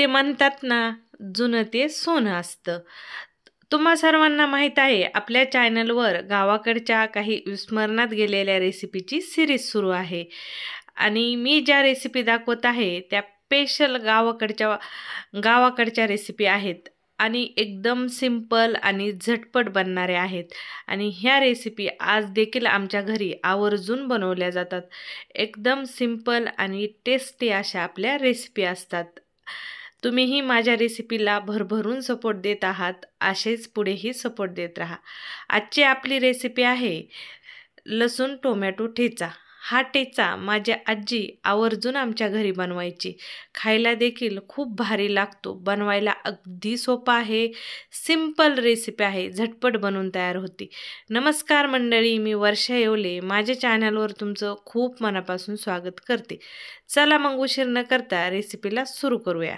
ते म्हणतात ना, जुनं ते सोनं असतं. तुम्हा सर्वांना माहीत आहे, आपल्या चॅनलवर गावाकडच्या काही विस्मरणात गेलेल्या रेसिपीची सिरीज सुरू आहे आणि मी ज्या रेसिपी दाखवत आहे त्या स्पेशल गावाकडच्या रेसिपी आहेत आणि एकदम सिंपल आणि झटपट बनणाऱ्या आहेत आणि ह्या रेसिपी आज देखील आमच्या घरी आवर्जून बनवल्या जातात. एकदम सिंपल आणि टेस्टी अशा आपल्या रेसिपी असतात. तुम्हीही माझ्या रेसिपीला भरभरून सपोर्ट देत आहात, असेच पुढेही सपोर्ट देत राहा. आजची आपली रेसिपी आहे लसूण टोमॅटो ठेचा. हा ठेचा माझी आजी आवर्जून आमच्या घरी बनवायची. खायला देखील खूप भारी लागतो. बनवायला अगदी सोपा आहे. सिंपल रेसिपी आहे. झटपट बनवून तयार होती. नमस्कार मंडळी, मी वर्षा येवले. माझ्या चॅनलवर तुमचं खूप मनापासून स्वागत करते. चला मग उशीर न करता रेसिपीला सुरू करूया.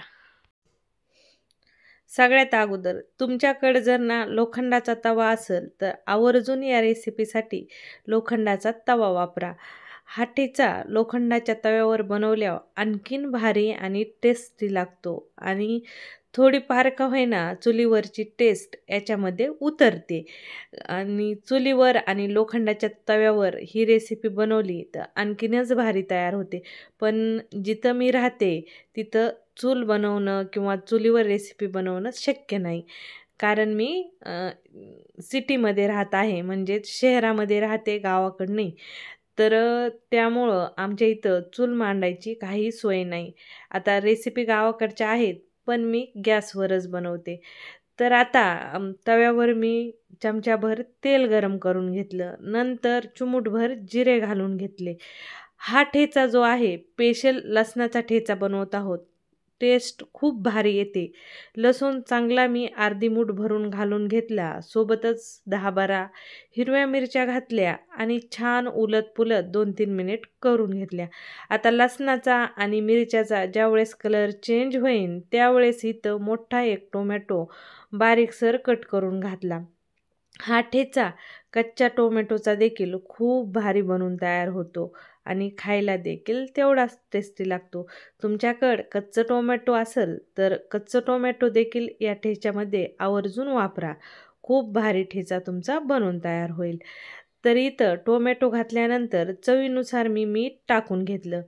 सगळ्यात अगोदर तुमच्याकडे जर ना लोखंडाचा तवा असेल तर आवर्जून या रेसिपीसाठी लोखंडाचा तवा वापरा. हा ठेचा लोखंडाच्या तव्यावर बनवल्यावर आणखीन भारी आणि टेस्टी लागतो आणि थोडीफार का होईना चुलीवरची टेस्ट याच्यामध्ये उतरते आणि चुलीवर आणि लोखंडाच्या तव्यावर ही रेसिपी बनवली तर आणखीनच भारी तयार होते. पण जिथं मी राहते तिथं चूल बनवणं किंवा चुलीवर रेसिपी बनवणं शक्य नाही. कारण मी सिटीमध्ये राहत आहे, म्हणजेच शहरामध्ये राहते, गावाकडं नाही. तर त्यामुळं आमच्या इथं चूल मांडायची काही सोय नाही. आता रेसिपी गावाकडच्या आहेत, पण मी गॅसवरच बनवते. तर आता तव्यावर मी चमच्याभर तेल गरम करून घेतलं. नंतर चिमूटभर जिरे घालून घेतले. हा ठेचा जो आहे स्पेशल लसणाचा ठेचा बनवत आहोत. टेस्ट खूप भारी येते. लसूण चांगला मी अर्धी मूठ भरून घालून घेतला. सोबतच 10-12 हिरव्या मिरच्या घातल्या आणि छान उलटपुलट 2-3 मिनिट करून घेतल्या. आता लसणाचा आणि मिरच्याचा ज्यावेळेस कलर चेंज होईल त्यावेळेस इथं मोठा एक टोमॅटो बारीकसर कट करून घातला. हा ठेचा कच्च्या टोमॅटोचा देखील खूप भारी बनून तयार होतो आणि खायला देखील तेवढाच टेस्टी लागतो. तुमच्याकडं कच्चं टोमॅटो असेल तर कच्चं टोमॅटो देखील या ठेच्यामध्ये आवर्जून वापरा. खूप भारी ठेचा तुमचा बनून तयार होईल. तर इथं टोमॅटो घातल्यानंतर चवीनुसार मी मीठ टाकून घेतलं.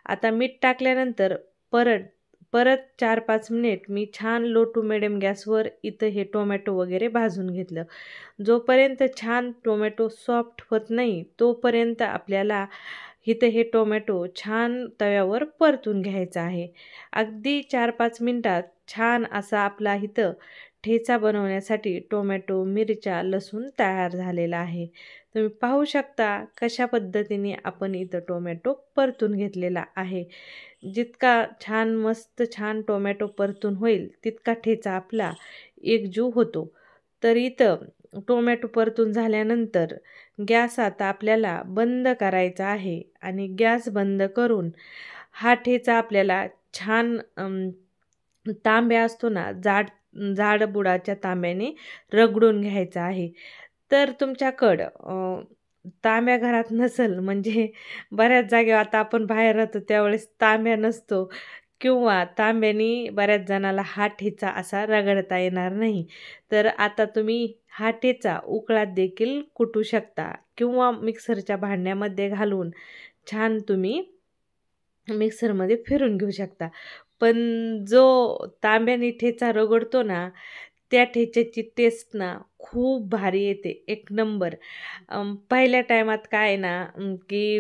आता मीठ टाकल्यानंतर परत 4-5 मिनिट मी छान लो टू मिडियम गॅसवर इथं हे टोमॅटो वगैरे भाजून घेतलं. जोपर्यंत छान टोमॅटो सॉफ्ट होत नाही तोपर्यंत आपल्याला इथं हे टोमॅटो छान तव्यावर परतून घ्यायचा आहे. अगदी 4-5 मिनिटात छान असा आपला इथं ठेचा बनवण्यासाठी टोमॅटो, मिरच्या, लसूण तयार झालेला आहे. तुम्ही पाहू शकता कशा पद्धतीने आपण इथं टोमॅटो परतून घेतलेला आहे. जितका छान टोमॅटो परतून होईल तितका ठेचा आपला एकजीव होतो. तर इथं टोमॅटो परतून झाल्यानंतर गॅस आता आपल्याला बंद करायचा आहे आणि गॅस बंद करून हा ठेचा आपल्याला छान तांब्या असतो ना, जाड बुडाच्या तांब्याने रगडून घ्यायचा आहे. तर तुमच्याकडं तांब्या घरात नसेल म्हणजे बऱ्याच जागेवर आता आपण बाहेर राहतो त्यावेळेस तांब्या नसतो किंवा तांब्याने बऱ्याच जणाला हा ठेचा असा रगडता येणार नाही. तर आता तुम्ही हा ठेचा उकळात देखील कुटू शकता किंवा मिक्सरच्या भांड्यामध्ये घालून छान तुम्ही मिक्सरमध्ये फिरून घेऊ शकता. पण जो तांब्याने ठेचा रगडतो ना, त्या ठेच्याची टेस्ट ना खूप भारी येते, एक नंबर. पहिल्या टायमात काय आहे ना की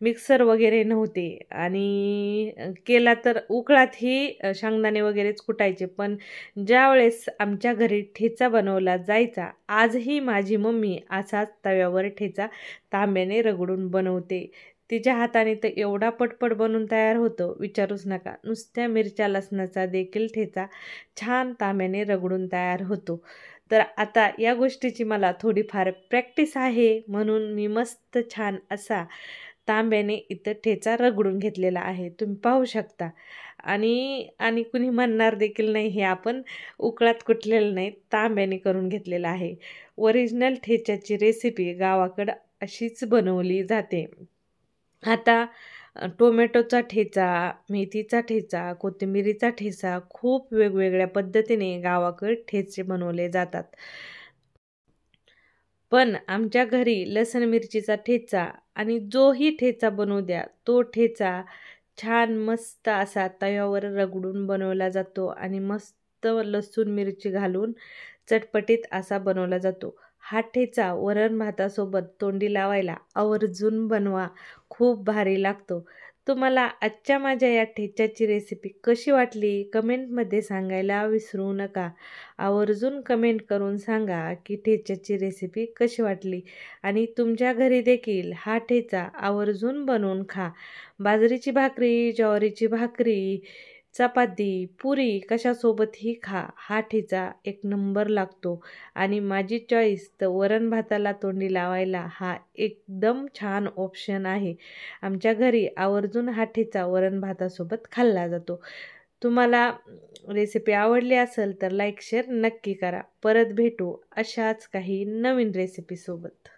मिक्सर वगैरे नव्हते आणि केला तर उकळातही शेंगदाणे वगैरेच कुटायचे. पण ज्यावेळेस आमच्या घरी ठेचा बनवला जायचा, आजही माझी मम्मी असाच तव्यावर ठेचा तांब्याने रगडून बनवते. तिच्या हाताने तर एवढा पटपट बनून तयार होतो, विचारूच नका. नुसत्या मिरच्या लसणाचा देखील ठेचा छान तांब्याने रगडून तयार होतो. तर आता या गोष्टीची मला थोडीफार प्रॅक्टिस आहे म्हणून मी मस्त छान असा तांब्याने इथं ठेचा रगडून घेतलेला आहे. तुम्ही पाहू शकता आणि कुणी म्हणणार देखील नाही हे आपण उकळात कुटलेलं नाही, तांब्याने करून घेतलेलं आहे. ओरिजिनल ठेच्याची रेसिपी गावाकडं अशीच बनवली जाते. आता टोमॅटोचा ठेचा, मेथीचा ठेचा, कोथिंबिरीचा ठेचा खूप वेगवेगळ्या पद्धतीने गावाकडे ठेचे बनवले जातात. पण आमच्या घरी लसूण मिरचीचा ठेचा आणि जोही ठेचा बनवू द्या, तो ठेचा छान मस्त असा तव्यावर रगडून बनवला जातो आणि मस्त लसूण मिरची घालून चटपटीत असा बनवला जातो. हा ठेचा वरण भातासोबत तोंडी लावायला आवर्जून बनवा. खूप भारी लागतो. तुम्हाला आजच्या माझ्या या ठेच्याची रेसिपी कशी वाटली कमेंटमध्ये सांगायला विसरू नका. आवर्जून कमेंट करून सांगा की ठेच्याची रेसिपी कशी वाटली आणि तुमच्या घरी देखील हा ठेचा आवर्जून बनवून खा. बाजरीची भाकरी, ज्वारीची भाकरी, चपाती, पुरी कशासोबतही खा. हा ठेचा एक नंबर लागतो आणि माझी चॉईस तर वरण भाताला तोंडी लावायला हा एकदम छान ऑप्शन आहे. आमच्या घरी आवर्जून हा ठेचा वरण भातासोबत खाल्ला जातो. तुम्हाला रेसिपी आवडली असेल तर लाईक शेअर नक्की करा. परत भेटू अशाच काही नवीन रेसिपीसोबत.